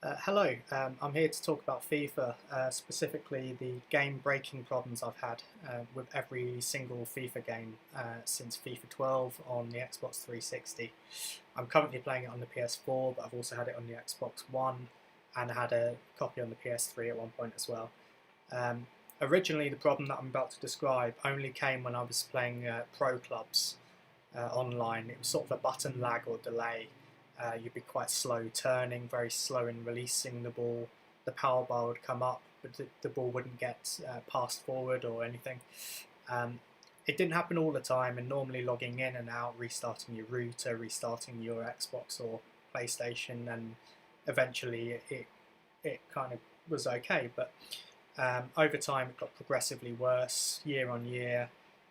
Hello, I'm here to talk about FIFA, specifically the game-breaking problems I've had with every single FIFA game since FIFA 12 on the Xbox 360. I'm currently playing it on the PS4, but I've also had it on the Xbox One, and I had a copy on the PS3 at one point as well. Um, Originally, the problem that I'm about to describe only came when I was playing pro clubs online. It was sort of a button lag or delay. You'd be quite slow turning, very slow in releasing the ball. The power bar would come up, but the ball wouldn't get passed forward or anything. Um, it didn't happen all the time, and normally logging in and out, restarting your router, restarting your Xbox or PlayStation, and eventually it kind of was okay. But over time, it got progressively worse year on year.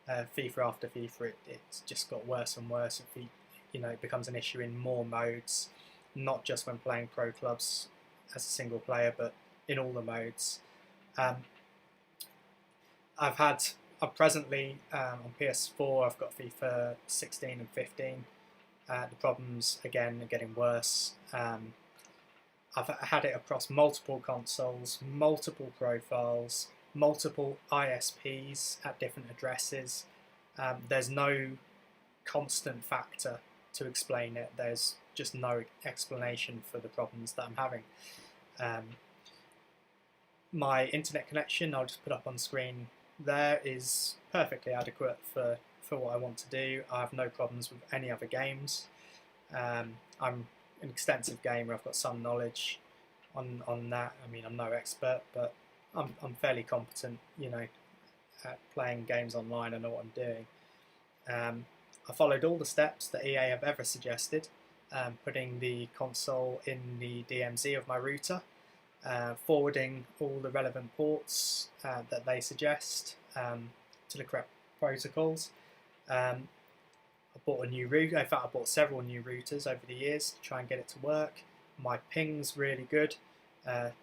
FIFA after FIFA, it's just got worse and worse. It becomes an issue in more modes, not just when playing pro clubs as a single player, but in all the modes. Um, I've had, presently on PS4, I've got FIFA 16 and 15. The problems again are getting worse. I've had it across multiple consoles, multiple profiles, multiple ISPs at different addresses. There's no constant factor to explain it. There's just no explanation for the problems that I'm having. Um, my internet connection, I'll just put up on screen there, is perfectly adequate for what I want to do. I have no problems with any other games. I'm an extensive gamer. I've got some knowledge on that. I mean, I'm no expert, but I'm fairly competent, at playing games online. I know what I'm doing. I followed all the steps that EA have ever suggested, putting the console in the DMZ of my router, forwarding all the relevant ports that they suggest to the correct protocols. I bought a new router. In fact, I bought several new routers over the years to try and get it to work. My ping's really good,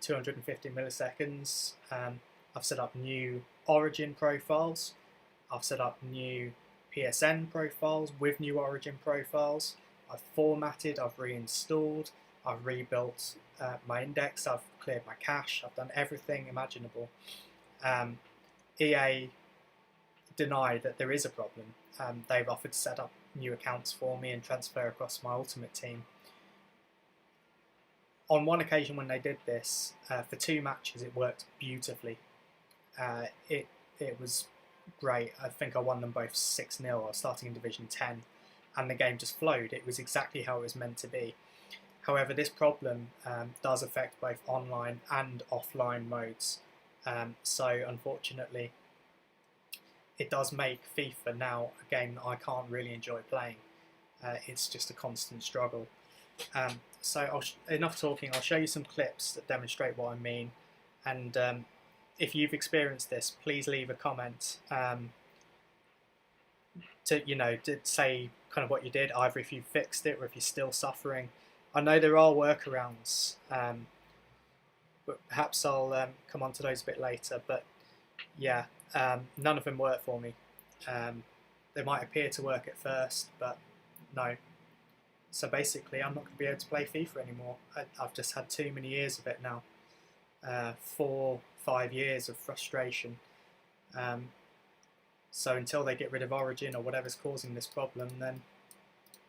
250 milliseconds. I've set up new Origin profiles. I've set up new PSN profiles with new Origin profiles. I've formatted, I've reinstalled, I've rebuilt my index, I've cleared my cache, I've done everything imaginable. EA deny that there is a problem. They've offered to set up new accounts for me and transfer across my Ultimate Team. On one occasion when they did this, for 2 matches, it worked beautifully. It was great. I think I won them both 6-0. I was starting in Division 10, and the game just flowed. It was exactly how it was meant to be. However, this problem does affect both online and offline modes. So unfortunately, it does make FIFA now a game that I can't really enjoy playing. It's just a constant struggle. So enough talking. I'll show you some clips that demonstrate what I mean. And if you've experienced this, please leave a comment to say kind of what you did, either if you fixed it or if you're still suffering. I know there are workarounds, but perhaps I'll come on to those a bit later. But yeah, none of them work for me. They might appear to work at first, but no. So basically, I'm not going to be able to play FIFA anymore. I've just had too many years of it now. 4-5 years of frustration. So until they get rid of Origin or whatever's causing this problem, then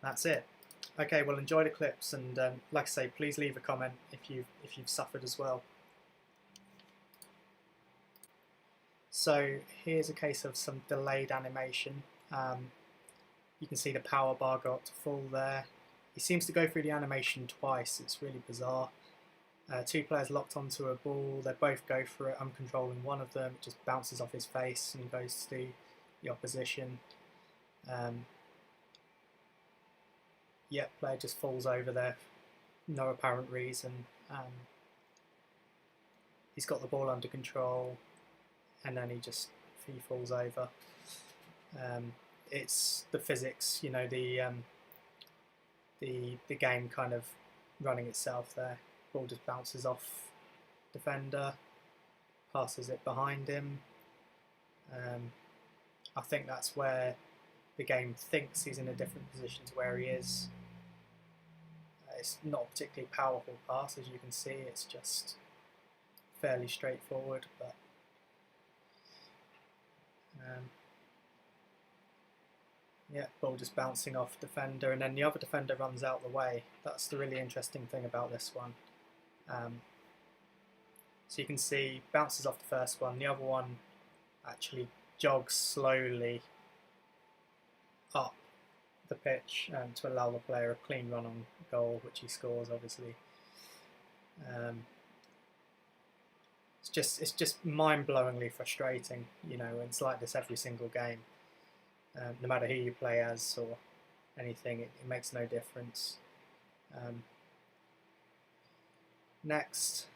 that's it. Okay, well, enjoy the clips, and like I say, please leave a comment if you've suffered as well. So here's a case of some delayed animation. You can see the power bar go up to full there. He seems to go through the animation twice. It's really bizarre. 2 players locked onto a ball. They both go for it. I'm controlling one of them. It just bounces off his face and goes to the opposition. Yep, player just falls over there. No apparent reason. He's got the ball under control, and then he falls over. It's the physics, the game kind of running itself there. Ball just bounces off defender, passes it behind him. I think that's where the game thinks he's in a different position to where he is. it's not a particularly powerful pass, as you can see. It's just fairly straightforward, but yeah, ball just bouncing off defender, and then the other defender runs out the way. That's the really interesting thing about this one. So you can see bounces off the first one, the other one actually jogs slowly up the pitch to allow the player a clean run on goal, which he scores obviously. It's just mind-blowingly frustrating, you know. It's like this every single game, no matter who you play as or anything. It makes no difference. Next,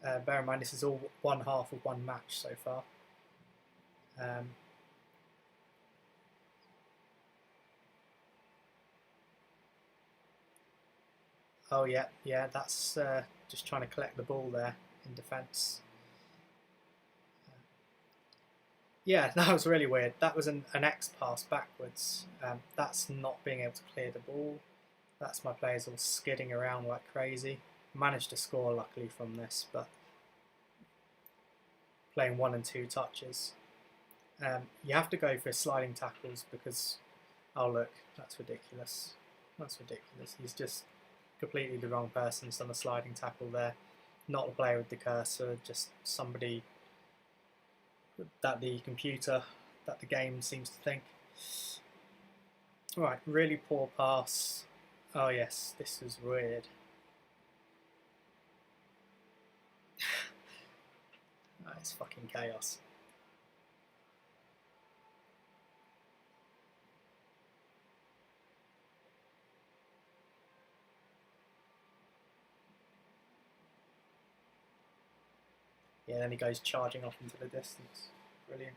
bear in mind this is all one half of one match so far. Oh yeah, that's just trying to collect the ball there in defence. Yeah, that was really weird. That was an X pass backwards. That's not being able to clear the ball. That's my players all skidding around like crazy. Managed to score luckily from this, but playing 1 and 2 touches. You have to go for sliding tackles because, oh look, that's ridiculous. That's ridiculous. He's just completely the wrong person. He's done a sliding tackle there. Not the player with the cursor, just somebody that the computer, that the game seems to think. Right, really poor pass. Oh yes, this is weird. Oh, it's fucking chaos. Yeah, then he goes charging off into the distance. Brilliant.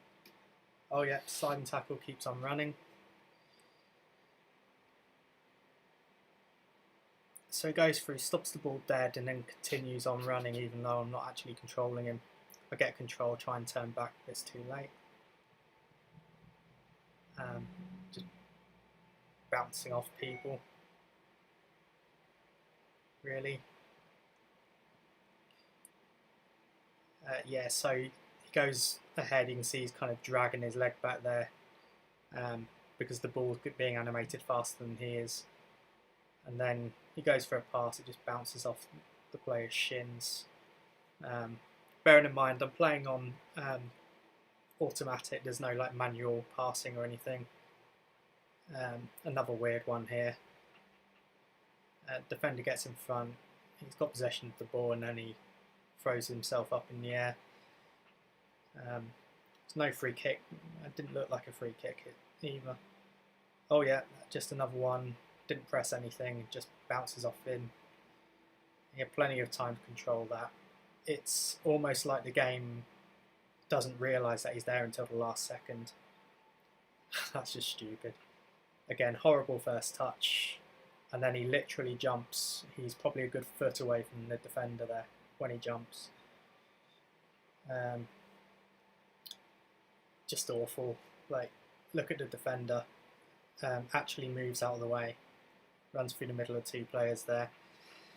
Oh yeah, sliding tackle keeps on running. So he goes through, stops the ball dead, and then continues on running even though I'm not actually controlling him. I get control, try and turn back, but it's too late. Just bouncing off people. Really. Yeah, so he goes ahead, you can see he's kind of dragging his leg back there because the ball's being animated faster than he is. And then he goes for a pass, it just bounces off the player's shins. Bearing in mind, I'm playing on automatic, there's no like manual passing or anything. Another weird one here. Defender gets in front, he's got possession of the ball and then he throws himself up in the air. There's no free kick. It didn't look like a free kick either. Oh yeah, just another one. Didn't press anything, just bounces off in. He had plenty of time to control that. It's almost like the game doesn't realise that he's there until the last second. That's just stupid. Again, horrible first touch. And then he literally jumps. He's probably a good foot away from the defender there when he jumps. Just awful. Like, look at the defender. Actually moves out of the way. Runs through the middle of 2 players there.